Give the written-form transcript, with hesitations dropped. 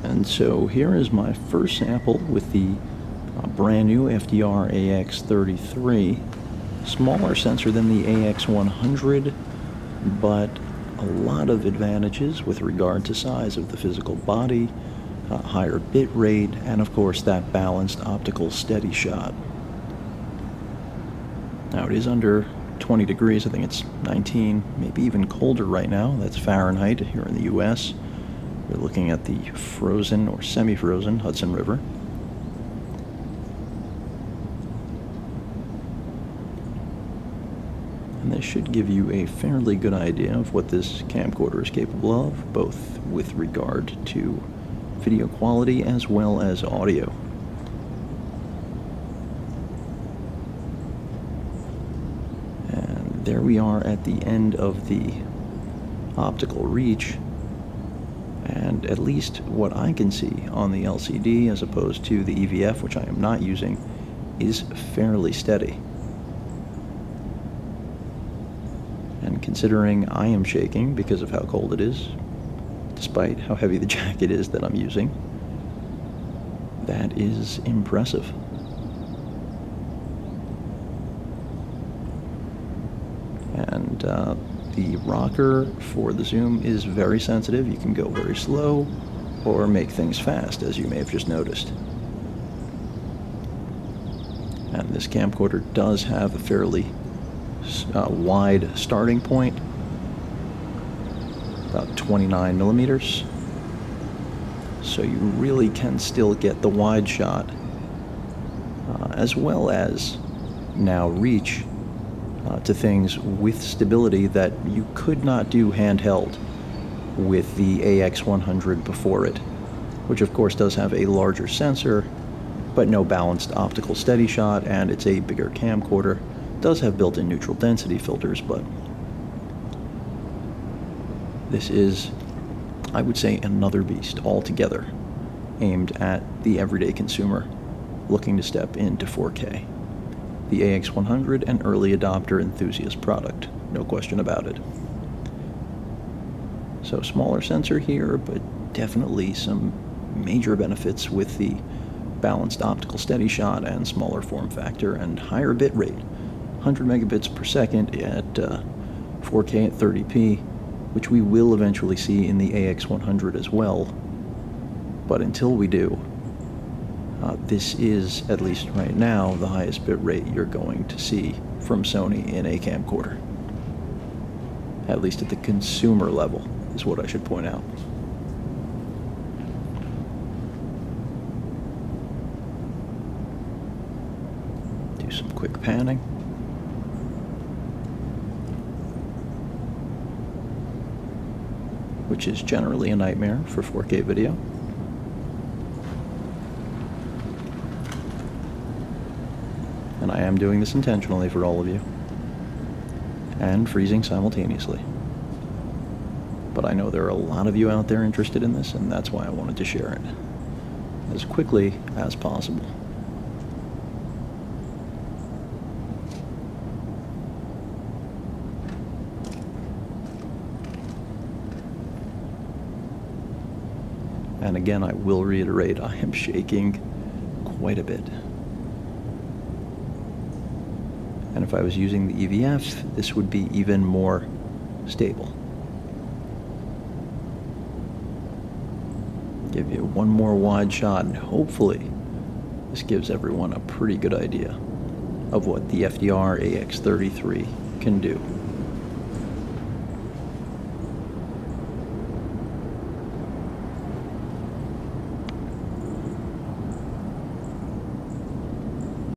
And so here is my first sample with the brand new FDR-AX33. Smaller sensor than the AX100, but a lot of advantages with regard to size of the physical body, higher bit rate, and of course that balanced optical steady shot. Now it is under 20 degrees, I think it's 19, maybe even colder right now. That's Fahrenheit here in the US. We're looking at the frozen or semi-frozen Hudson River. And this should give you a fairly good idea of what this camcorder is capable of, both with regard to video quality as well as audio. And there we are at the end of the optical reach, and at least what I can see on the LCD as opposed to the EVF, which I am not using, is fairly steady. And considering I am shaking because of how cold it is, despite how heavy the jacket is that I'm using, that is impressive. And the rocker for the zoom is very sensitive. You can go very slow or make things fast, as you may have just noticed. And this camcorder does have a fairly wide starting point, about 29 millimeters, so you really can still get the wide shot, as well as now reach to things with stability that you could not do handheld with the AX100 before it, which of course does have a larger sensor but no balanced optical steady shot, and it's a bigger camcorder. Does have built-in neutral density filters, but this is, I would say, another beast altogether, aimed at the everyday consumer looking to step into 4K. The AX100, an early adopter enthusiast product, no question about it. So smaller sensor here, but definitely some major benefits with the balanced optical steady shot and smaller form factor and higher bit rate. 100 megabits per second at 4K at 30p, which we will eventually see in the AX100 as well. But until we do, this is, at least right now, the highest bit rate you're going to see from Sony in a camcorder. At least at the consumer level, is what I should point out. Do some quick panning. Which is generally a nightmare for 4K video. And I am doing this intentionally for all of you, and freezing simultaneously. But I know there are a lot of you out there interested in this, and that's why I wanted to share it as quickly as possible. And again, I will reiterate, I am shaking quite a bit. And if I was using the EVF, this would be even more stable. Give you one more wide shot, and hopefully this gives everyone a pretty good idea of what the FDR-AX33 can do.